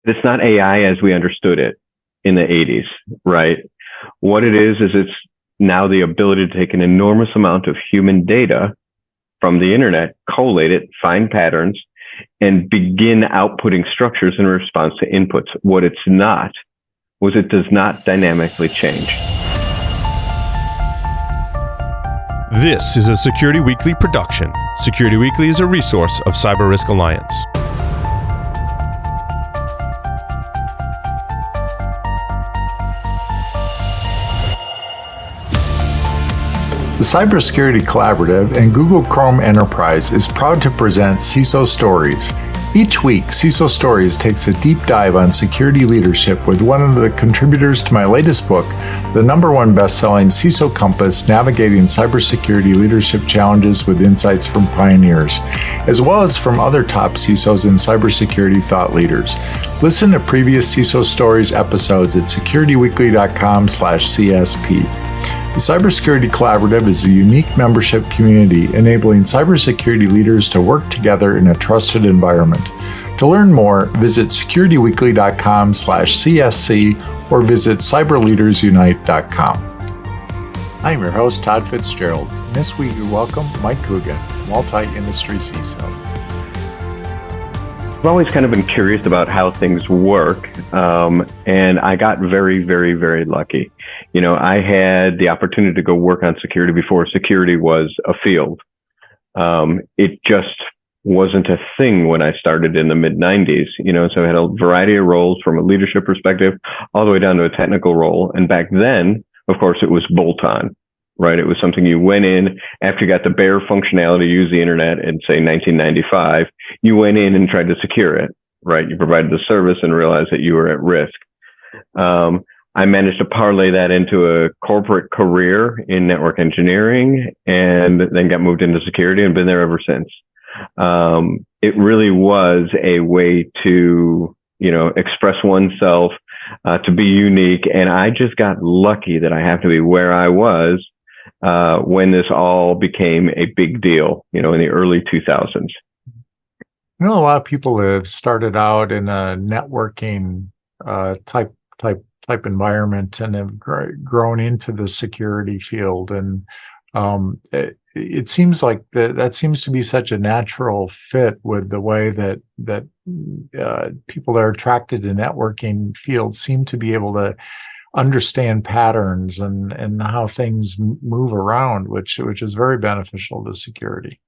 it's not AI as we understood it in the 80s, right? What it is it's now the ability to take an enormous amount of human data from the internet, collate it, find patterns, and begin outputting structures in response to inputs. What it's not was it does not dynamically change. This is a Security Weekly production. Security Weekly is a resource of Cyber Risk Alliance. The Cybersecurity Collaborative and Google Chrome Enterprise is proud to present CISO Stories. Each week, CISO Stories takes a deep dive on security leadership with one of the contributors to my latest book, the #1 best-selling CISO Compass, Navigating Cybersecurity Leadership Challenges with Insights from Pioneers, as well as from other top CISOs and cybersecurity thought leaders. Listen to previous CISO Stories episodes at securityweekly.com/CSP. The Cybersecurity Collaborative is a unique membership community enabling cybersecurity leaders to work together in a trusted environment. To learn more, visit securityweekly.com/CSC or visit cyberleadersunite.com. I'm your host, Todd Fitzgerald. And this week, we welcome Mike Coogan, multi-industry CISO. I've always kind of been curious about how things work, and I got very, very, very lucky. You know, I had the opportunity to go work on security before security was a field. It just wasn't a thing when I started in the mid-90s, you know, so I had a variety of roles from a leadership perspective all the way down to a technical role. And back then, of course, it was bolt-on. Right. It was something you went in after you got the bare functionality to use the internet in, say, 1995. You went in and tried to secure it. Right. You provided the service and realized that you were at risk. I managed to parlay that into a corporate career in network engineering and then got moved into security and been there ever since. It really was a way to, you know, express oneself, to be unique. And I just got lucky that I happened to be where I was when this all became a big deal, you know, in the early 2000s. I know a lot of people have started out in a networking type environment and have grown into the security field, and it seems like that seems to be such a natural fit with the way that people that are attracted to networking fields seem to be able to understand patterns and how things move around, which is very beneficial to security.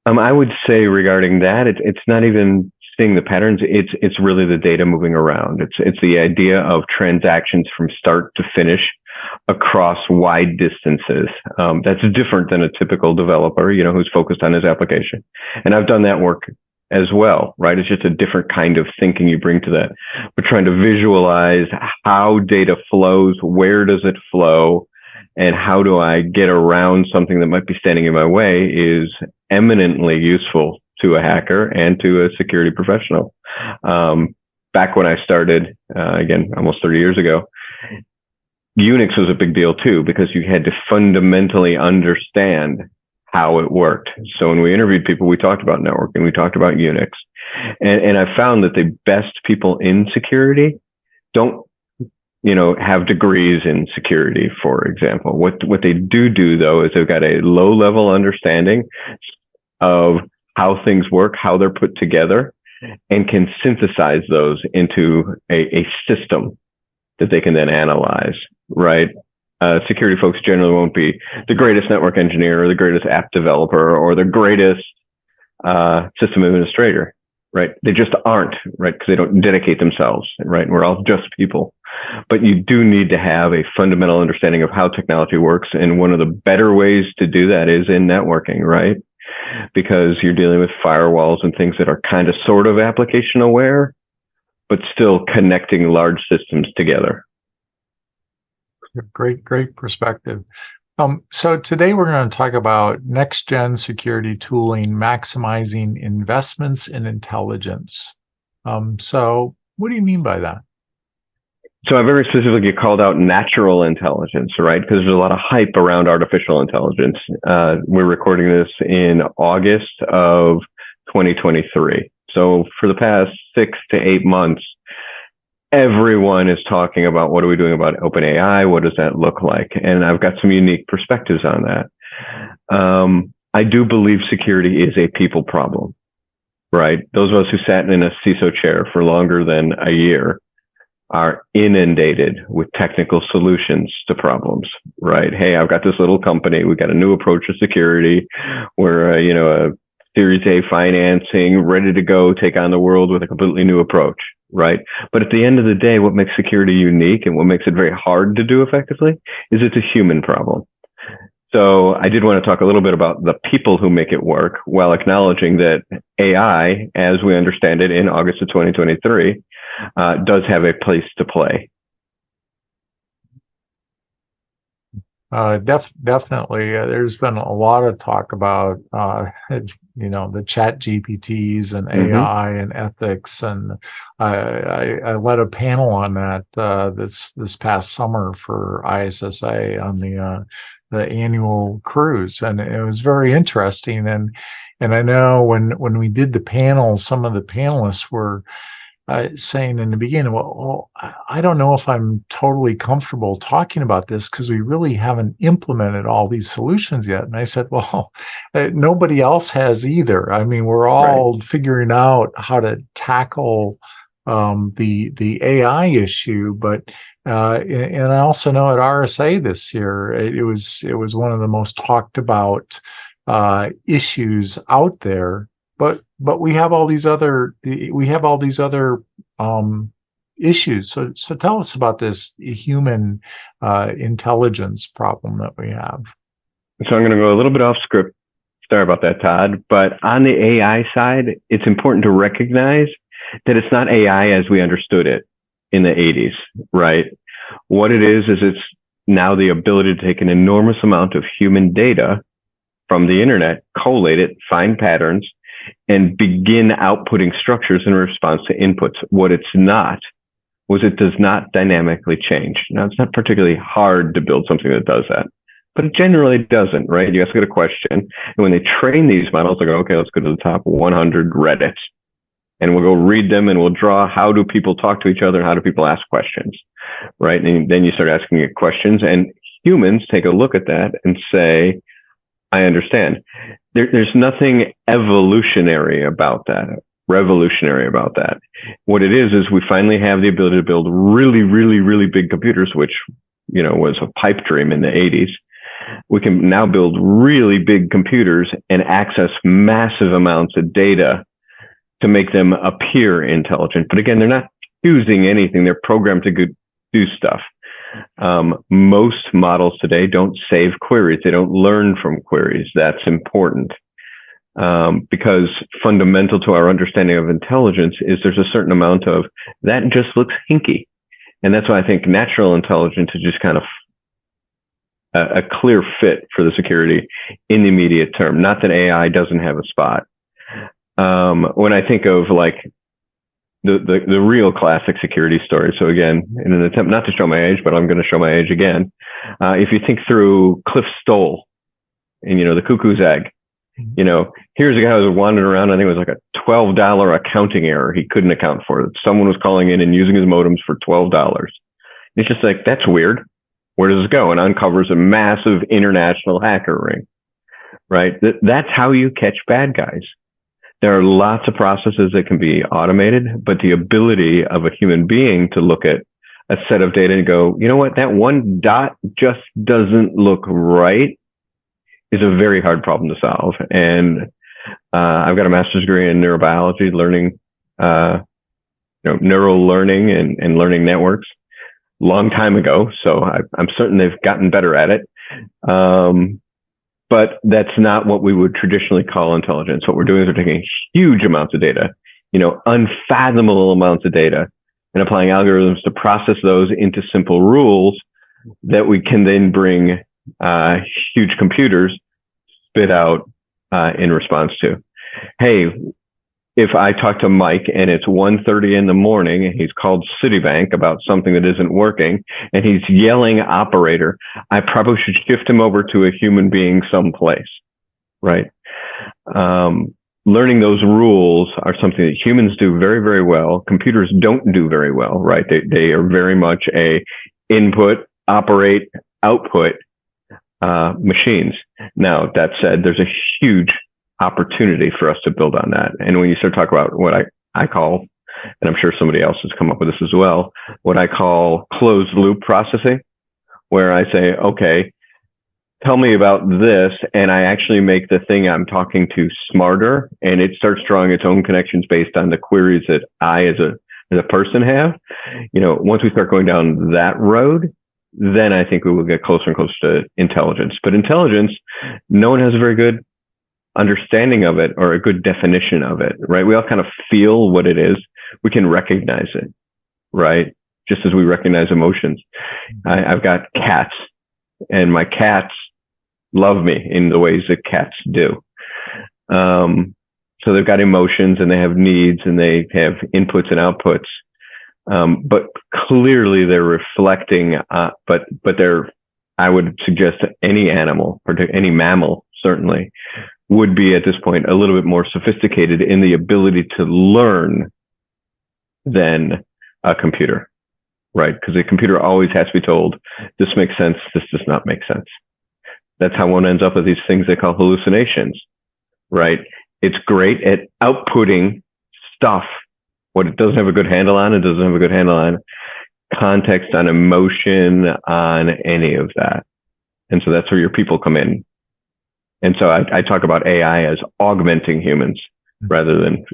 I would say regarding that, it's not even seeing the patterns. It's really the data moving around. It's the idea of transactions from start to finish across wide distances. That's different than a typical developer, you know, who's focused on his application. And I've done that work as well, right? It's just a different kind of thinking you bring to that. We're trying to visualize how data flows, where does it flow, and how do I get around something that might be standing in my way is eminently useful to a hacker and to a security professional. Back when I started, again, almost 30 years ago, Unix was a big deal too, because you had to fundamentally understand how it worked. So when we interviewed people, we talked about networking, we talked about Unix. And I found that the best people in security don't, you know, have degrees in security, for example. What they do though, is they've got a low level understanding of how things work, how they're put together, and can synthesize those into a system that they can then analyze, right? Security folks generally won't be the greatest network engineer or the greatest app developer or the greatest system administrator, right? They just aren't, right? Because they don't dedicate themselves, right? We're all just people. But you do need to have a fundamental understanding of how technology works. And one of the better ways to do that is in networking, right? Because you're dealing with firewalls and things that are kind of sort of application aware, but still connecting large systems together. Great perspective. So today we're going to talk about NextGen security tooling, maximizing investments in intelligence. So what do you mean by that? So I very specifically called out natural intelligence, right? Because there's a lot of hype around artificial intelligence. We're recording this in August of 2023. So for the past 6 to 8 months, everyone is talking about what are we doing about OpenAI? What does that look like? And I've got some unique perspectives on that. I do believe security is a people problem, right? Those of us who sat in a CISO chair for longer than a year are inundated with technical solutions to problems, right? Hey, I've got this little company. We got a new approach to security. We're, a Series A financing, ready to go take on the world with a completely new approach, right? But at the end of the day, what makes security unique and what makes it very hard to do effectively is it's a human problem. So I did want to talk a little bit about the people who make it work while acknowledging that AI, as we understand it in August of 2023, does have a place to play. Definitely. There's been a lot of talk about, the chat GPTs and AI and ethics. And I led a panel on that this past summer for ISSA on the annual cruise. And it was very interesting. And I know when we did the panel, some of the panelists were saying in the beginning, well, I don't know if I'm totally comfortable talking about this because we really haven't implemented all these solutions yet. And I said, well, nobody else has either. I mean, we're all figuring out how to tackle the AI issue, but and I also know at RSA this year, it was one of the most talked about issues out there. But we have all these other issues. So tell us about this human intelligence problem that we have. So I'm going to go a little bit off script. Sorry about that, Todd. But on the AI side, it's important to recognize that it's not AI as we understood it in the 80s, right? What it is it's now the ability to take an enormous amount of human data from the internet, collate it, find patterns, and begin outputting structures in response to inputs. What it's not was it does not dynamically change. Now, it's not particularly hard to build something that does that, but it generally doesn't, right? You ask it a question, and when they train these models, they go, okay, let's go to the top 100 Reddit, and we'll go read them, and we'll draw how do people talk to each other, and how do people ask questions, right? And then you start asking it questions, and humans take a look at that and say, I understand. There's nothing evolutionary about that, revolutionary about that. What it is we finally have the ability to build really, really, really big computers, which, was a pipe dream in the 80s. We can now build really big computers and access massive amounts of data to make them appear intelligent. But again, they're not choosing anything. They're programmed to do stuff. Most models today don't save queries. They don't learn from queries. That's important because fundamental to our understanding of intelligence is there's a certain amount of that just looks hinky. And that's why I think natural intelligence is just kind of a clear fit for the security in the immediate term. Not that AI doesn't have a spot. When I think of like the real classic security story. So again, in an attempt not to show my age, but I'm going to show my age again. If you think through Cliff Stoll and, the cuckoo's egg, here's a guy who was wandering around. I think it was like a $12 accounting error he couldn't account for. Someone was calling in and using his modems for $12. It's just like, that's weird. Where does it go? And uncovers a massive international hacker ring, right? That's how you catch bad guys. There are lots of processes that can be automated, but the ability of a human being to look at a set of data and go, you know what, that one dot just doesn't look right is a very hard problem to solve. And I've got a master's degree in neurobiology, learning, neural learning and learning networks long time ago. So I'm certain they've gotten better at it. But that's not what we would traditionally call intelligence. What we're doing is we're taking huge amounts of data, unfathomable amounts of data, and applying algorithms to process those into simple rules that we can then bring huge computers spit out in response to. Hey, if I talk to Mike and it's 1:30 in the morning and he's called Citibank about something that isn't working and he's yelling operator, I probably should shift him over to a human being someplace, right? learning those rules are something that humans do very, very well. Computers don't do very well, right? They are very much a input, operate, output machines. Now, that said, there's a huge opportunity for us to build on that. And when you start talking about what I call, and I'm sure somebody else has come up with this as well, what I call closed loop processing, where I say, okay, tell me about this, and I actually make the thing I'm talking to smarter, and it starts drawing its own connections based on the queries that I as a person have. Once we start going down that road, then I think we will get closer and closer to intelligence. But intelligence, no one has a very good understanding of it or a good definition of it, right? We all kind of feel what it is. We can recognize it, right? Just as we recognize emotions. I've got cats, and my cats love me in the ways that cats do. So they've got emotions, and they have needs, and they have inputs and outputs. But clearly they're reflecting, but I would suggest any animal, any mammal, certainly, would be at this point a little bit more sophisticated in the ability to learn than a computer, right? Because a computer always has to be told, this makes sense, this does not make sense. That's how one ends up with these things they call hallucinations, right? It's great at outputting stuff. What it doesn't have a good handle on, it doesn't have a good handle on context, on emotion, on any of that. And so that's where your people come in. And so I talk about AI as augmenting humans rather than,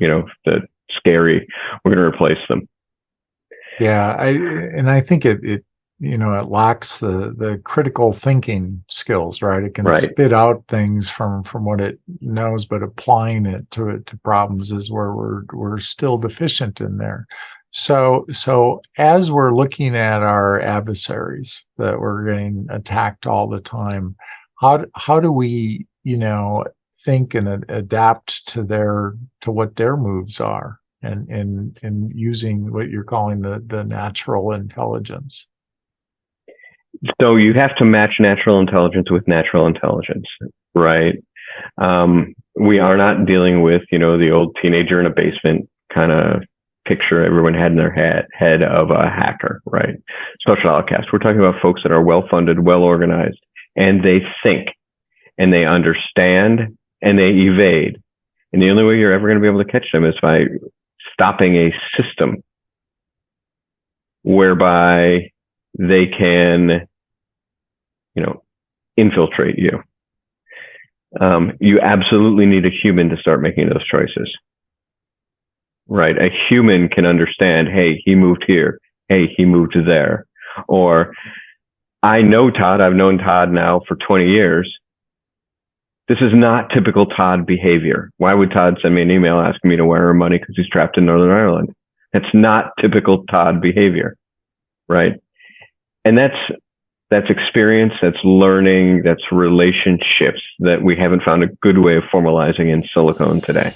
the scary, we're going to replace them. Yeah. I think it lacks the critical thinking skills, right? It can spit out things from what it knows, but applying it to problems is where we're still deficient in there. So as we're looking at our adversaries that we're getting attacked all the time, how do we, think and adapt to what their moves are and using what you're calling the natural intelligence? So you have to match natural intelligence with natural intelligence, right? We are not dealing with, the old teenager in a basement kind of picture everyone had in their head of a hacker, right? Social outcast. We're talking about folks that are well-funded, well-organized, and they think, and they understand, and they evade. And the only way you're ever going to be able to catch them is by stopping a system whereby they can, infiltrate you. You absolutely need a human to start making those choices, right? A human can understand, hey, he moved here. Hey, he moved there. Or I know Todd. I've known Todd now for 20 years. This is not typical Todd behavior. Why would Todd send me an email asking me to wire him money because he's trapped in Northern Ireland? That's not typical Todd behavior, right? And that's experience, that's learning, that's relationships that we haven't found a good way of formalizing in Silicon today.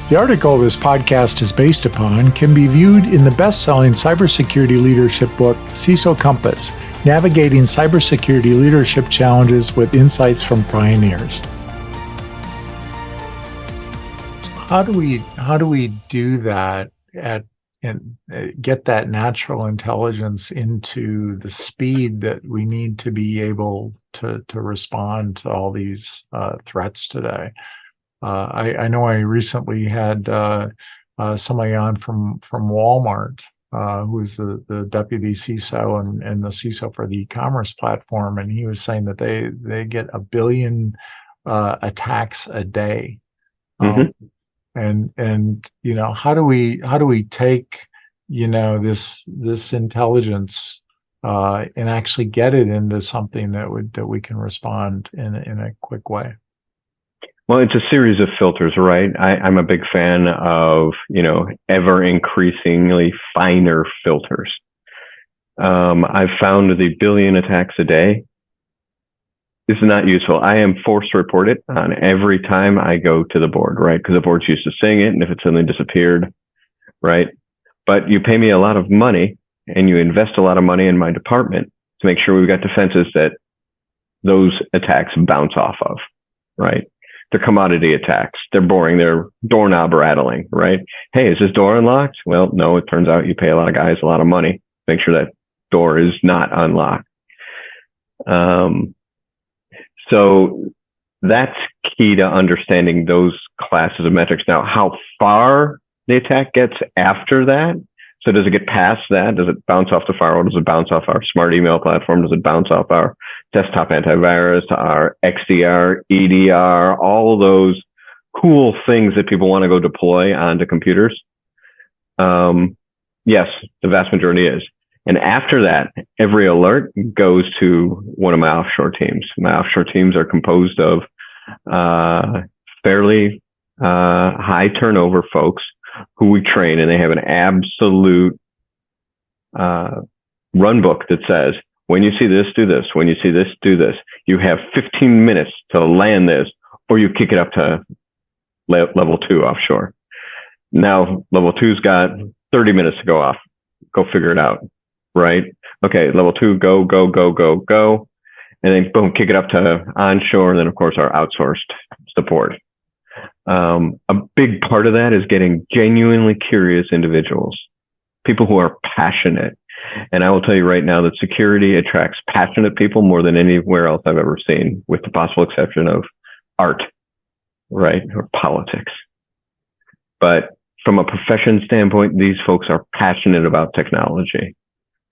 The article this podcast is based upon can be viewed in the best-selling cybersecurity leadership book, CISO Compass, Navigating Cybersecurity Leadership Challenges with Insights from Pioneers. How do we do that and get that natural intelligence into the speed that we need to be able to respond to all these threats today? I know I recently had somebody on from Walmart, who's the deputy CISO and the CISO for the e-commerce platform, and he was saying that they get 1 billion attacks a day. Mm-hmm. And how do we take this intelligence and actually get it into something that we can respond in a quick way? Well, it's a series of filters, right? I'm a big fan of, ever increasingly finer filters. I've found the 1 billion attacks a day is not useful. I am forced to report it on every time I go to the board, right? Because the board's used to seeing it, and if it suddenly disappeared, right? But you pay me a lot of money and you invest a lot of money in my department to make sure we've got defenses that those attacks bounce off of, right? They're commodity attacks. They're boring. They're doorknob rattling, right? Hey, is this door unlocked? Well, no, it turns out you pay a lot of guys a lot of money to make sure that door is not unlocked. So that's key to understanding those classes of metrics. Now, how far the attack gets after that, so does it get past that? Does it bounce off the firewall? Does it bounce off our smart email platform? Does it bounce off our desktop antivirus, our XDR, EDR, all of those cool things that people want to go deploy onto computers? Yes, the vast majority is. And after that, every alert goes to one of my offshore teams. My offshore teams are composed of fairly high turnover folks who we train, and they have an absolute run book that says, when you see this, do this. When you see this, do this. You have 15 minutes to land this, or you kick it up to level 2 offshore. Now, level 2's got 30 minutes to go off. Go figure it out, right? Okay, level 2, go, go, go, go, go. And then boom, kick it up to onshore, and then of course our outsourced support. A big part of that is getting genuinely curious individuals, people who are passionate. And I will tell you right now that security attracts passionate people more than anywhere else I've ever seen, with the possible exception of art, right, or politics. But from a profession standpoint, these folks are passionate about technology.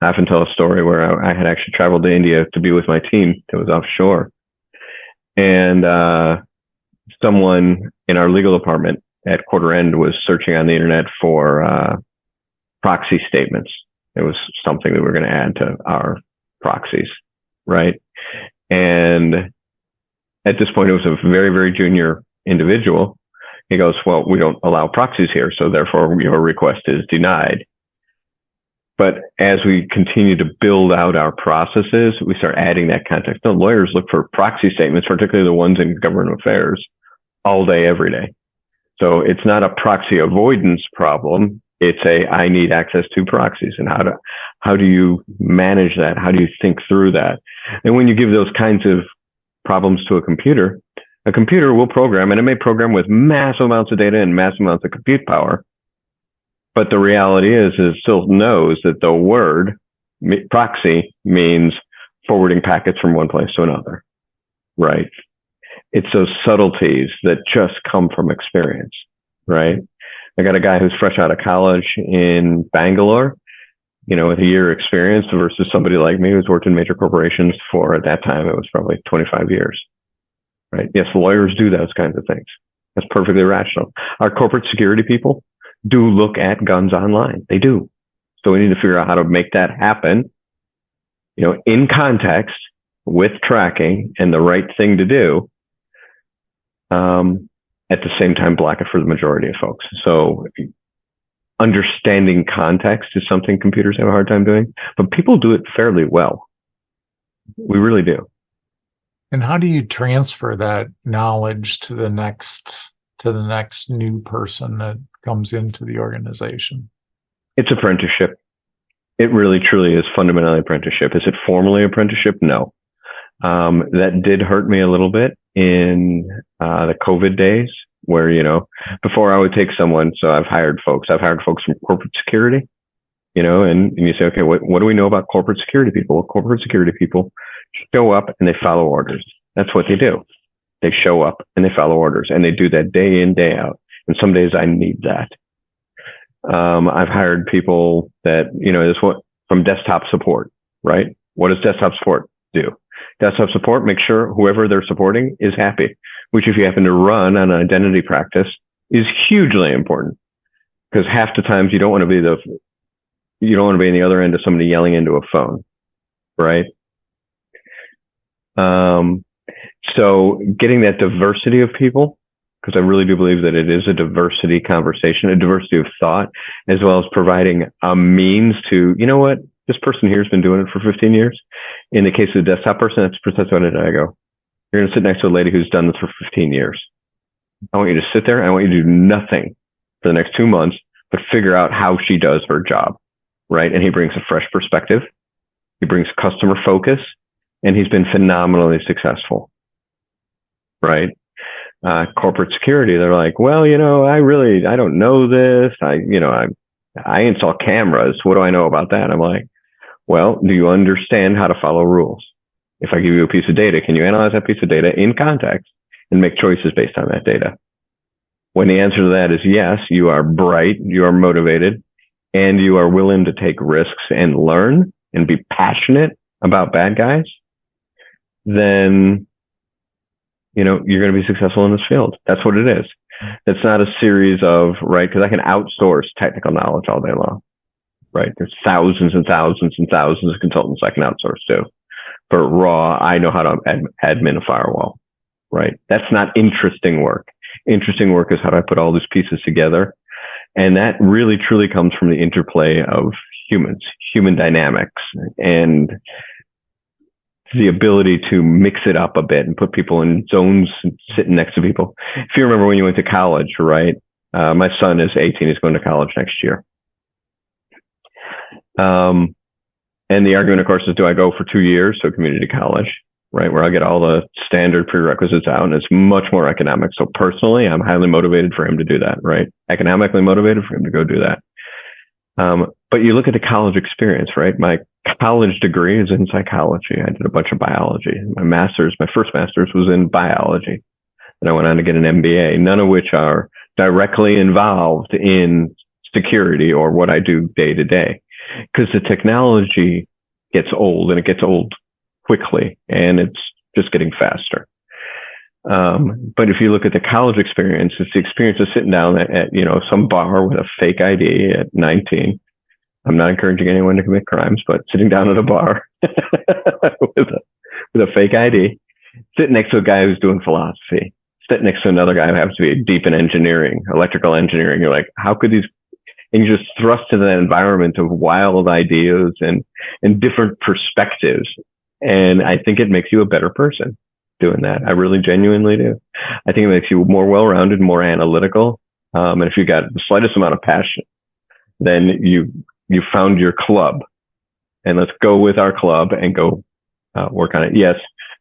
I often tell a story where I had actually traveled to India to be with my team that was offshore. And someone in our legal department at quarter end was searching on the internet for proxy statements. It was something that we were going to add to our proxies, right? And at this point, it was a very, very junior individual. He goes, well, we don't allow proxies here, so therefore your request is denied. But as we continue to build out our processes, we start adding that context. No, lawyers look for proxy statements, particularly the ones in government affairs, all day, every day. So it's not a proxy avoidance problem. It's I need access to proxies, and how do you manage that? How do you think through that? And when you give those kinds of problems to a computer will program, and it may program with massive amounts of data and massive amounts of compute power. But the reality is it still knows that the word proxy means forwarding packets from one place to another, right? It's those subtleties that just come from experience, right? I got a guy who's fresh out of college in Bangalore, with a year experience versus somebody like me who's worked in major corporations for, at that time, it was probably 25 years, right? Yes, lawyers do those kinds of things. That's perfectly rational. Our corporate security people do look at guns online. They do. So we need to figure out how to make that happen, in context with tracking and the right thing to do. At the same time, block it for the majority of folks. So understanding context is something computers have a hard time doing, but people do it fairly well. We really do. And how do you transfer that knowledge to the next new person that comes into the organization? It's apprenticeship. It really, truly is fundamentally apprenticeship. Is it formally apprenticeship? No. That did hurt me a little bit in the COVID days where, before I would take someone, so I've hired folks from corporate security, and you say, okay, what do we know about corporate security people? Well, corporate security people show up and they follow orders. That's what they do. They show up and they follow orders, and they do that day in, day out. And some days I need that. I've hired people that, from desktop support, right? What does desktop support do? Desktop support, make sure whoever they're supporting is happy, which if you happen to run an identity practice is hugely important, because half the times you don't want to be in the other end of somebody yelling into a phone, right? So getting that diversity of people, because I really do believe that it is a diversity conversation, a diversity of thought, as well as providing a means to, this person here has been doing it for 15 years. In the case of the desktop person, that's precisely what I go. You're going to sit next to a lady who's done this for 15 years. I want you to sit there. I want you to do nothing for the next 2 months, but figure out how she does her job. right? And he brings a fresh perspective. He brings customer focus, and he's been phenomenally successful, right? Corporate security, they're like, well, I don't know this. I install cameras. What do I know about that? I'm like, well, do you understand how to follow rules? If I give you a piece of data, can you analyze that piece of data in context and make choices based on that data? When the answer to that is yes, you are bright, you are motivated, and you are willing to take risks and learn and be passionate about bad guys, then you're going to be successful in this field. That's what it is. It's not a series of, right, because I can outsource technical knowledge all day long, right? There's thousands and thousands and thousands of consultants I can outsource to. But raw, I know how to admin a firewall, right? That's not interesting work. Interesting work is how do I put all these pieces together? And that really, truly comes from the interplay of humans, human dynamics, and the ability to mix it up a bit and put people in zones sitting next to people. If you remember when you went to college, right? My son is 18. He's going to college next year. And the argument, of course, is do I go for 2 years to a community college, right, where I get all the standard prerequisites out, and it's much more economic. So personally, I'm highly motivated for him to do that, right? Economically motivated for him to go do that. But you look at the college experience, right? My college degree is in psychology. I did a bunch of biology. My first master's was in biology. And I went on to get an MBA, none of which are directly involved in security or what I do day to day. Because the technology gets old, and it gets old quickly, and it's just getting faster. But if you look at the college experience, it's the experience of sitting down at some bar with a fake ID at 19. I'm not encouraging anyone to commit crimes, but sitting down at a bar with a fake ID, sitting next to a guy who's doing philosophy, sitting next to another guy who happens to be deep in engineering, electrical engineering. You're like, how could these? And you're just thrust into that environment of wild ideas and different perspectives. And I think it makes you a better person doing that. I really genuinely do. I think it makes you more well-rounded, more analytical. And if you got the slightest amount of passion, then you found your club. And let's go with our club and go work on it. Yes,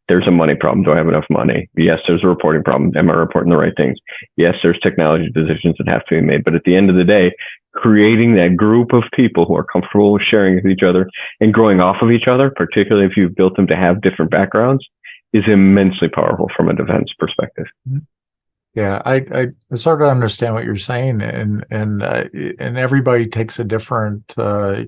there's a money problem. Do I have enough money? Yes, there's a reporting problem. Am I reporting the right things? Yes, there's technology decisions that have to be made. But at the end of the day, creating that group of people who are comfortable with sharing with each other and growing off of each other, particularly if you've built them to have different backgrounds, is immensely powerful from a defense perspective. Yeah, I sort of understand what you're saying, and everybody takes a different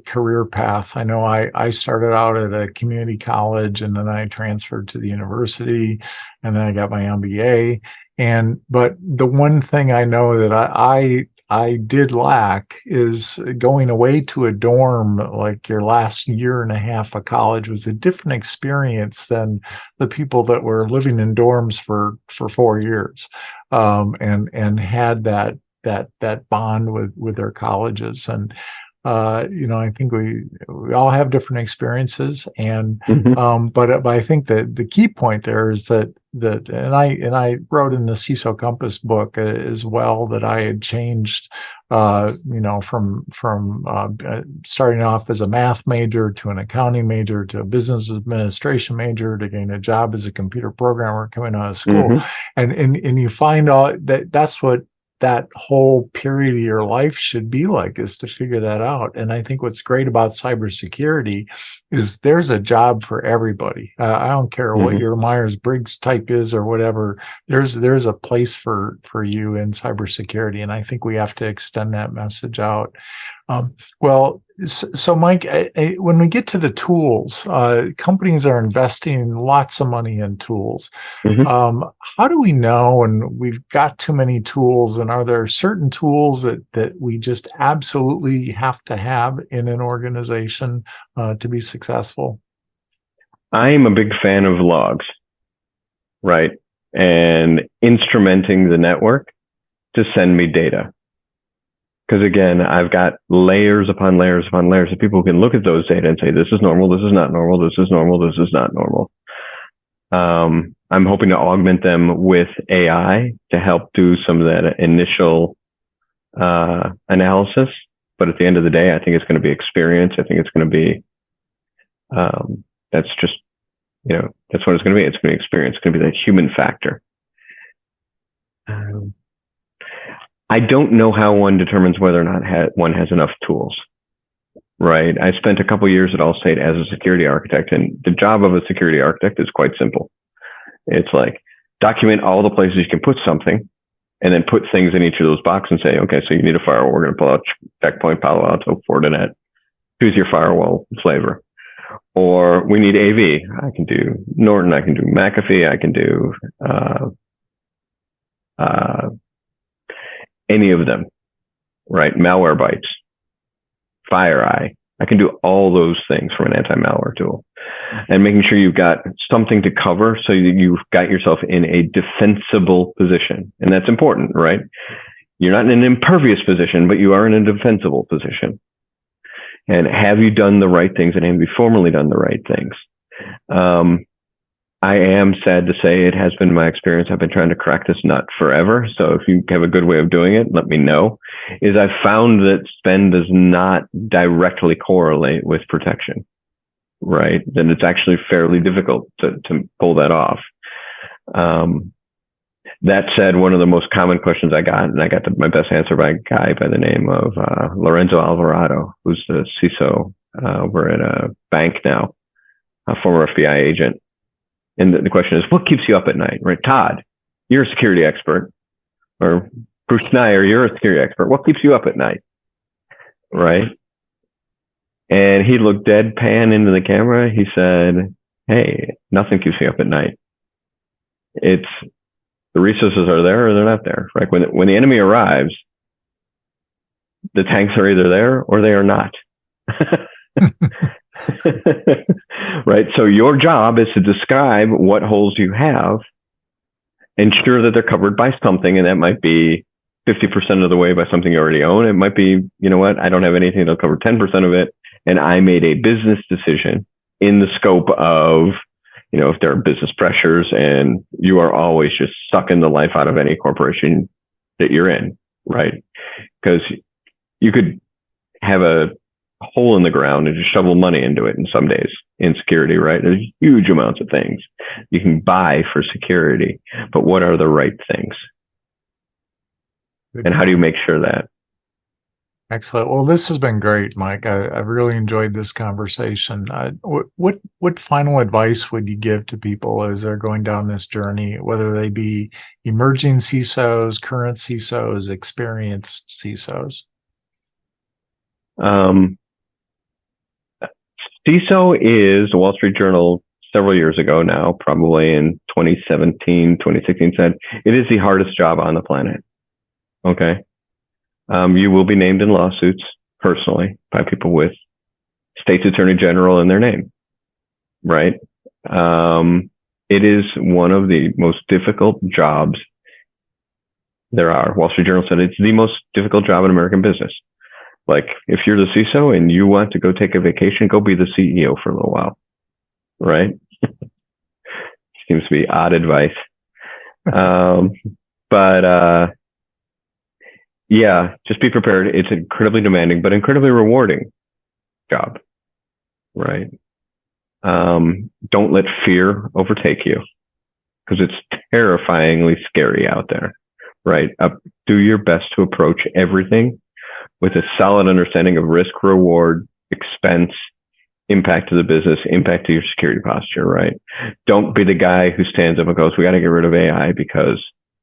career path. I know I started out at a community college, and then I transferred to the university, and then I got my MBA. But the one thing I know that I did lack is going away to a dorm. Like your last year and a half of college was a different experience than the people that were living in dorms for 4 years, and had that bond with their colleges. And I think we all have different experiences, and but I think that the key point there is that and I wrote in the CISO Compass book as well that I had changed, from starting off as a math major to an accounting major to a business administration major to getting a job as a computer programmer coming out of school, and you find out that that's what that whole period of your life should be like, is to figure that out. And I think what's great about cybersecurity is there's a job for everybody. I don't care what your Myers-Briggs type is or whatever. There's a place for you in cybersecurity, and I think we have to extend that message out. So Mike, when we get to the tools, companies are investing lots of money in tools. How do we know when we've got too many tools, and are there certain tools that we just absolutely have to have in an organization to be successful? I'm a big fan of logs, right? And instrumenting the network to send me data. Because again, I've got layers upon layers upon layers of people who can look at those data and say, this is normal, this is not normal, this is normal, this is not normal. I'm hoping to augment them with AI to help do some of that initial analysis But at the end of the day, I think it's going to be experience. I think it's going to be, that's just, that's what it's going to be. It's going to be experience. It's going to be the human factor. I don't know how one determines whether or not one has enough tools, right? I spent a couple years at Allstate as a security architect, and the job of a security architect is quite simple. It's like document all the places you can put something, and then put things in each of those boxes and say, okay, so you need a firewall. We're going to pull out Checkpoint, Palo Alto, Fortinet. Choose your firewall flavor. Or we need AV. I can do Norton. I can do McAfee. I can do any of them, right? Malwarebytes, FireEye. I can do all those things from an anti-malware tool, and making sure you've got something to cover so that you've got yourself in a defensible position. And that's important, right? You're not in an impervious position, but you are in a defensible position. And have you done the right things, and have you formally done the right things? I am sad to say it has been my experience. I've been trying to crack this nut forever. So if you have a good way of doing it, let me know. Is I've found that spend does not directly correlate with protection, right? Then it's actually fairly difficult to pull that off. That said, one of the most common questions I got, and I got my best answer by a guy by the name of Lorenzo Alvarado, who's the CISO over at a bank now, a former FBI agent. And the question is, what keeps you up at night, right? Todd, you're a security expert. Or Bruce Schneier, you're a security expert. What keeps you up at night, right? And he looked deadpan into the camera. He said, hey, nothing keeps me up at night. It's the resources are there or they're not there, right? When the enemy arrives, the tanks are either there or they are not. Right. So your job is to describe what holes you have, ensure that they're covered by something. And that might be 50% of the way by something you already own. It might be, you know what? I don't have anything that'll cover 10% of it. And I made a business decision in the scope of, if there are business pressures, and you are always just sucking the life out of any corporation that you're in, right? Because you could have a hole in the ground and just shovel money into it in some days in security, right? There's huge amounts of things you can buy for security, but what are the right things? And how do you make sure that? Excellent. Well, this has been great, Mike. I've really enjoyed this conversation. What final advice would you give to people as they're going down this journey, whether they be emerging CISOs, current CISOs, experienced CISOs? CISO is, the Wall Street Journal several years ago now, probably in 2017, 2016, said it is the hardest job on the planet. Okay. You will be named in lawsuits personally by people with state's attorney general in their name, right? It is one of the most difficult jobs there are. Wall Street Journal said it's the most difficult job in American business. Like, if you're the CISO and you want to go take a vacation, go be the CEO for a little while, right? Seems to be odd advice. Yeah, just be prepared. It's incredibly demanding, but incredibly rewarding job, right? Don't let fear overtake you, because it's terrifyingly scary out there, right? Do your best to approach everything with a solid understanding of risk, reward, expense, impact to the business, impact to your security posture, right? Don't be the guy who stands up and goes, we got to get rid of AI because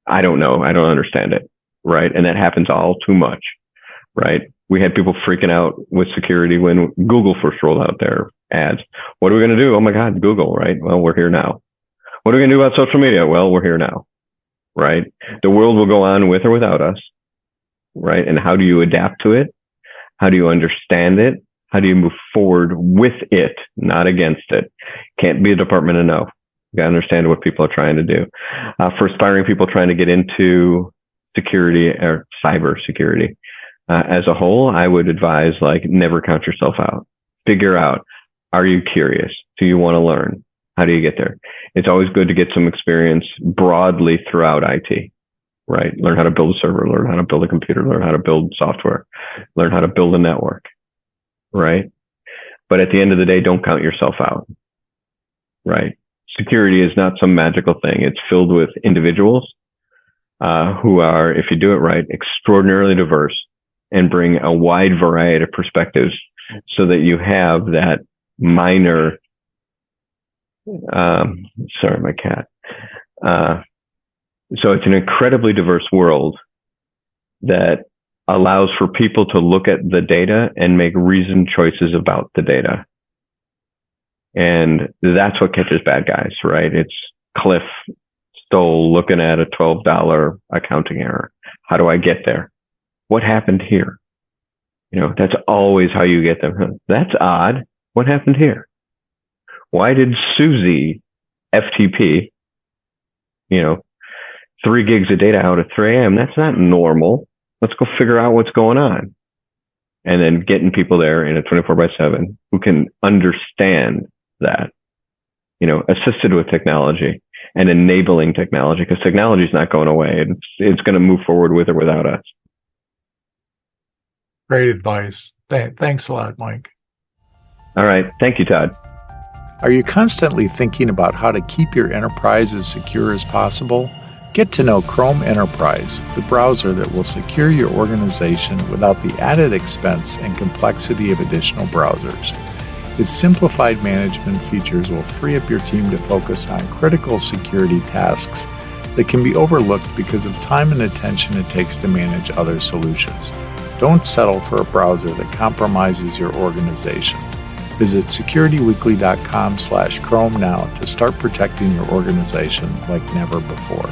I don't know, I don't understand it. Right. And that happens all too much. Right. We had people freaking out with security when Google first rolled out their ads. What are we going to do? Oh my God, Google. Right. Well, we're here now. What are we going to do about social media? Well, we're here now. Right. The world will go on with or without us. Right. And how do you adapt to it? How do you understand it? How do you move forward with it, not against it? Can't be a department of no. You got to understand what people are trying to do. For aspiring people trying to get into security or cyber security as a whole, I would advise, never count yourself out. Figure out, are you curious? Do you want to learn? How do you get there? It's always good to get some experience broadly throughout IT, right? Learn how to build a server, learn how to build a computer, learn how to build software, learn how to build a network, right? But at the end of the day, don't count yourself out, right? Security is not some magical thing. It's filled with individuals who are, if you do it right, extraordinarily diverse and bring a wide variety of perspectives so that you have that minor, sorry, my cat. So it's an incredibly diverse world that allows for people to look at the data and make reasoned choices about the data. And that's what catches bad guys, right? It's Cliff Stoll looking at a $12 accounting error. How do I get there? What happened here? You know, that's always how you get them. That's odd. What happened here? Why did Susie FTP, 3 gigs of data out at 3 a.m.? That's not normal. Let's go figure out what's going on. And then getting people there in a 24/7 who can understand that, assisted with technology and enabling technology, because technology is not going away. It's going to move forward with or without us. Great advice. Thanks a lot, Mike. All right. Thank you, Todd. Are you constantly thinking about how to keep your enterprise as secure as possible? Get to know Chrome Enterprise, the browser that will secure your organization without the added expense and complexity of additional browsers. Its simplified management features will free up your team to focus on critical security tasks that can be overlooked because of time and attention it takes to manage other solutions. Don't settle for a browser that compromises your organization. Visit securityweekly.com/Chrome now to start protecting your organization like never before.